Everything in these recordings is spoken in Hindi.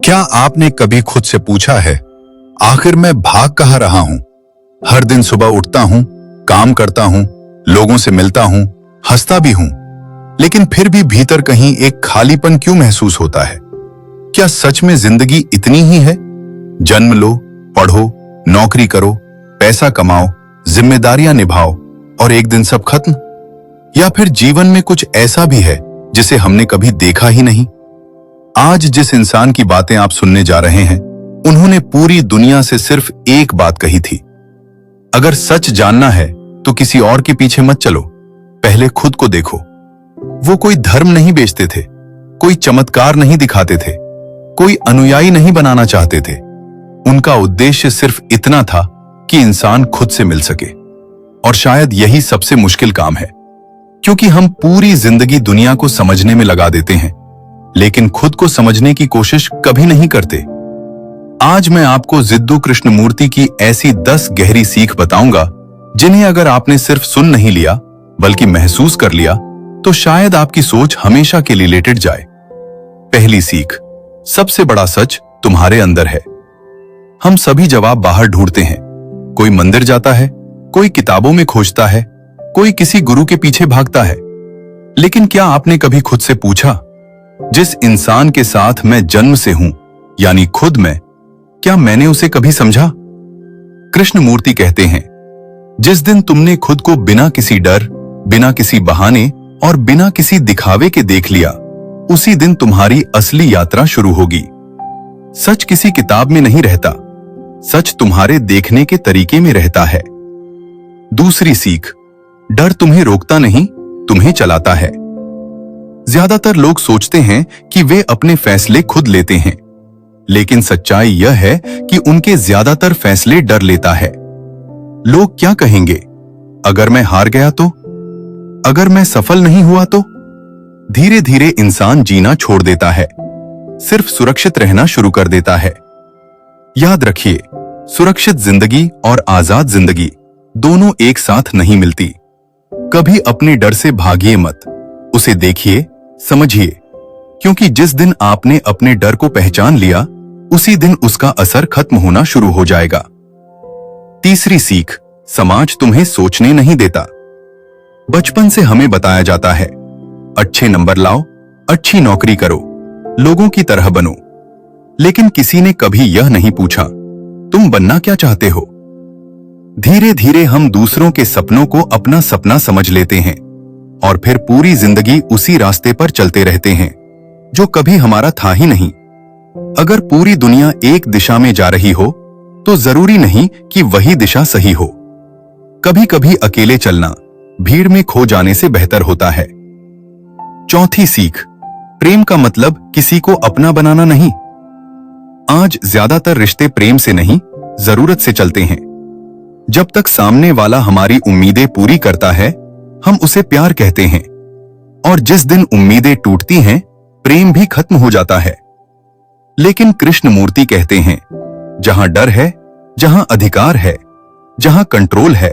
क्या आपने कभी खुद से पूछा है, आखिर मैं भाग कहाँ रहा हूं? हर दिन सुबह उठता हूं, काम करता हूं, लोगों से मिलता हूं, हंसता भी हूं, लेकिन फिर भी भीतर कहीं एक खालीपन क्यों महसूस होता है? क्या सच में जिंदगी इतनी ही है? जन्म लो, पढ़ो, नौकरी करो, पैसा कमाओ, जिम्मेदारियां निभाओ और एक दिन सब खत्म? या फिर जीवन में कुछ ऐसा भी है जिसे हमने कभी देखा ही नहीं? आज जिस इंसान की बातें आप सुनने जा रहे हैं, उन्होंने पूरी दुनिया से सिर्फ एक बात कही थी, अगर सच जानना है तो किसी और के पीछे मत चलो, पहले खुद को देखो। वो कोई धर्म नहीं बेचते थे, कोई चमत्कार नहीं दिखाते थे, कोई अनुयायी नहीं बनाना चाहते थे। उनका उद्देश्य सिर्फ इतना था कि इंसान खुद से मिल सके। और शायद यही सबसे मुश्किल काम है, क्योंकि हम पूरी जिंदगी दुनिया को समझने में लगा देते हैं, लेकिन खुद को समझने की कोशिश कभी नहीं करते। आज मैं आपको जिद्दू कृष्णमूर्ति की ऐसी 10 गहरी सीख बताऊंगा, जिन्हें अगर आपने सिर्फ सुन नहीं लिया बल्कि महसूस कर लिया तो शायद आपकी सोच हमेशा के लिए लेट जाए। पहली सीख, सबसे बड़ा सच तुम्हारे अंदर है। हम सभी जवाब बाहर ढूंढते हैं, कोई मंदिर जाता है, कोई किताबों में खोजता है, कोई किसी गुरु के पीछे भागता है, लेकिन क्या आपने कभी खुद से पूछा, जिस इंसान के साथ मैं जन्म से हूं, यानी खुद मैं, क्या मैंने उसे कभी समझा? कृष्णमूर्ति कहते हैं, जिस दिन तुमने खुद को बिना किसी डर, बिना किसी बहाने और बिना किसी दिखावे के देख लिया, उसी दिन तुम्हारी असली यात्रा शुरू होगी। सच किसी किताब में नहीं रहता, सच तुम्हारे देखने के तरीके में रहता है। दूसरी सीख, डर तुम्हें रोकता नहीं, तुम्हें चलाता है। ज्यादातर लोग सोचते हैं कि वे अपने फैसले खुद लेते हैं, लेकिन सच्चाई यह है कि उनके ज्यादातर फैसले डर लेता है। लोग क्या कहेंगे? अगर मैं हार गया तो? अगर मैं सफल नहीं हुआ तो? धीरे धीरे इंसान जीना छोड़ देता है, सिर्फ सुरक्षित रहना शुरू कर देता है। याद रखिए, सुरक्षित जिंदगी और आजाद जिंदगी दोनों एक साथ नहीं मिलती। कभी अपने डर से भागिए मत, उसे देखिए, समझिए, क्योंकि जिस दिन आपने अपने डर को पहचान लिया, उसी दिन उसका असर खत्म होना शुरू हो जाएगा। तीसरी सीख, समाज तुम्हें सोचने नहीं देता। बचपन से हमें बताया जाता है, अच्छे नंबर लाओ, अच्छी नौकरी करो, लोगों की तरह बनो, लेकिन किसी ने कभी यह नहीं पूछा, तुम बनना क्या चाहते हो? धीरे धीरे हम दूसरों के सपनों को अपना सपना समझ लेते हैं और फिर पूरी जिंदगी उसी रास्ते पर चलते रहते हैं जो कभी हमारा था ही नहीं। अगर पूरी दुनिया एक दिशा में जा रही हो तो जरूरी नहीं कि वही दिशा सही हो। कभी कभी अकेले चलना भीड़ में खो जाने से बेहतर होता है। चौथी सीख, प्रेम का मतलब किसी को अपना बनाना नहीं। आज ज्यादातर रिश्ते प्रेम से नहीं, जरूरत से चलते हैं। जब तक सामने वाला हमारी उम्मीदें पूरी करता है, हम उसे प्यार कहते हैं, और जिस दिन उम्मीदें टूटती हैं, प्रेम भी खत्म हो जाता है। लेकिन कृष्णमूर्ति कहते हैं, जहां डर है, जहां अधिकार है, जहां कंट्रोल है,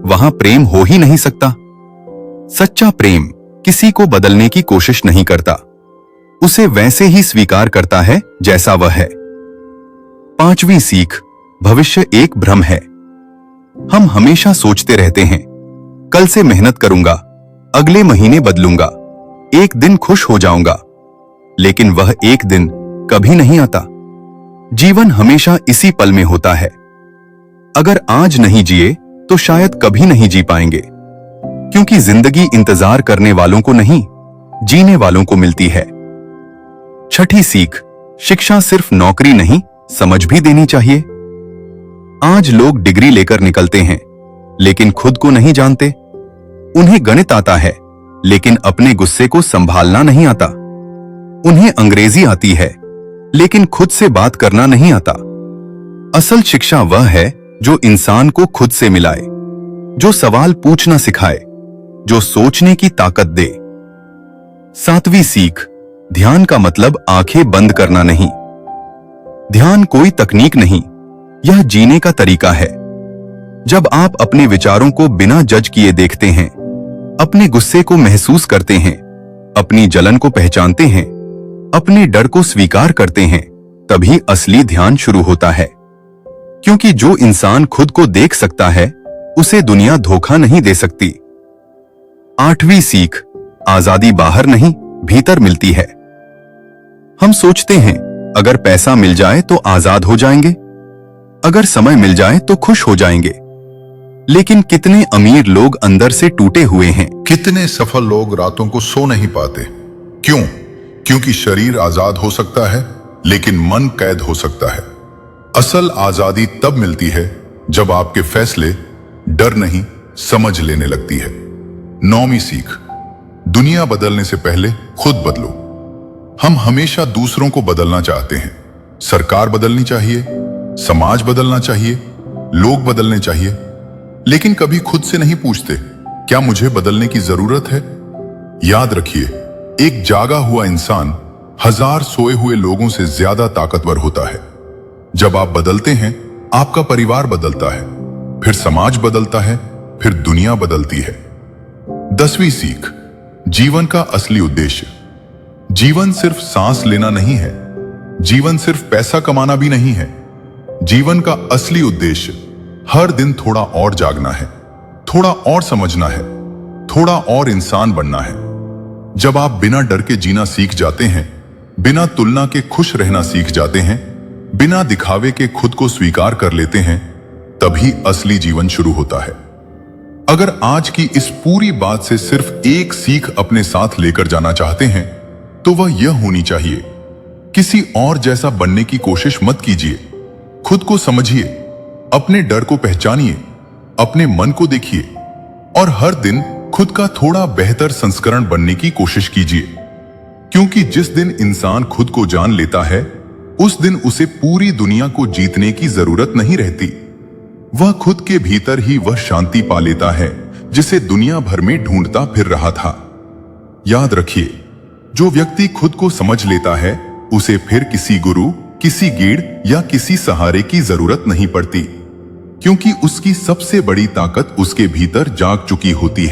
वहां प्रेम हो ही नहीं सकता। सच्चा प्रेम किसी को बदलने की कोशिश नहीं करता, उसे वैसे ही स्वीकार करता है जैसा वह है। पांचवी सीख, भविष्य एक भ्रम है। हम हमेशा सोचते रहते हैं, कल से मेहनत करूंगा, अगले महीने बदलूंगा, एक दिन खुश हो जाऊंगा, लेकिन वह एक दिन कभी नहीं आता। जीवन हमेशा इसी पल में होता है। अगर आज नहीं जिए तो शायद कभी नहीं जी पाएंगे, क्योंकि जिंदगी इंतजार करने वालों को नहीं, जीने वालों को मिलती है। छठी सीख, शिक्षा सिर्फ नौकरी नहीं, समझ भी देनी चाहिए। आज लोग डिग्री लेकर निकलते हैं, लेकिन खुद को नहीं जानते। उन्हें गणित आता है, लेकिन अपने गुस्से को संभालना नहीं आता। उन्हें अंग्रेजी आती है, लेकिन खुद से बात करना नहीं आता। असल शिक्षा वह है जो इंसान को खुद से मिलाए, जो सवाल पूछना सिखाए, जो सोचने की ताकत दे। सातवीं सीख, ध्यान का मतलब आंखें बंद करना नहीं। ध्यान कोई तकनीक नहीं, यह जीने का तरीका है। जब आप अपने विचारों को बिना जज किए देखते हैं, अपने गुस्से को महसूस करते हैं, अपनी जलन को पहचानते हैं, अपने डर को स्वीकार करते हैं, तभी असली ध्यान शुरू होता है। क्योंकि जो इंसान खुद को देख सकता है, उसे दुनिया धोखा नहीं दे सकती। 8वीं सीख, आजादी बाहर नहीं, भीतर मिलती है। हम सोचते हैं अगर पैसा मिल जाए तो आजाद हो जाएंगे, अगर समय मिल जाए तो खुश हो जाएंगे। लेकिन कितने अमीर लोग अंदर से टूटे हुए हैं। कितने सफल लोग रातों को सो नहीं पाते। क्यों? क्योंकि शरीर आजाद हो सकता है, लेकिन मन कैद हो सकता है। असल आजादी तब मिलती है जब आपके फैसले डर नहीं, समझ लेने लगती है। 9वीं सीख, दुनिया बदलने से पहले खुद बदलो। हम हमेशा दूसरों को बदलना चाहते हैं। सरकार बदलनी चाहिए, समाज बदलना चाहिए, लोग बदलने चाहिए, लेकिन कभी खुद से नहीं पूछते क्या मुझे बदलने की जरूरत है। याद रखिए, एक जागा हुआ इंसान 1000 सोए हुए लोगों से ज्यादा ताकतवर होता है। जब आप बदलते हैं, आपका परिवार बदलता है, फिर समाज बदलता है, फिर दुनिया बदलती है। 10वीं सीख, जीवन का असली उद्देश्य। जीवन सिर्फ सांस लेना नहीं है, जीवन सिर्फ पैसा कमाना भी नहीं है। जीवन का असली उद्देश्य हर दिन थोड़ा और जागना है, थोड़ा और समझना है, थोड़ा और इंसान बनना है। जब आप बिना डर के जीना सीख जाते हैं, बिना तुलना के खुश रहना सीख जाते हैं, बिना दिखावे के खुद को स्वीकार कर लेते हैं, तभी असली जीवन शुरू होता है। अगर आज की इस पूरी बात से सिर्फ एक सीख अपने साथ लेकर जाना चाहते हैं, तो वह यह होनी चाहिए, किसी और जैसा बनने की कोशिश मत कीजिए। खुद को समझिए, अपने डर को पहचानिए, अपने मन को देखिए और हर दिन खुद का थोड़ा बेहतर संस्करण बनने की कोशिश कीजिए। क्योंकि जिस दिन इंसान खुद को जान लेता है, उस दिन उसे पूरी दुनिया को जीतने की जरूरत नहीं रहती। वह खुद के भीतर ही वह शांति पा लेता है जिसे दुनिया भर में ढूंढता फिर रहा था। याद रखिए, जो व्यक्ति खुद को समझ लेता है, उसे फिर किसी गुरु, किसी गीड़ या किसी सहारे की जरूरत नहीं पड़ती, क्योंकि उसकी सबसे बड़ी ताकत उसके भीतर जाग चुकी होती है।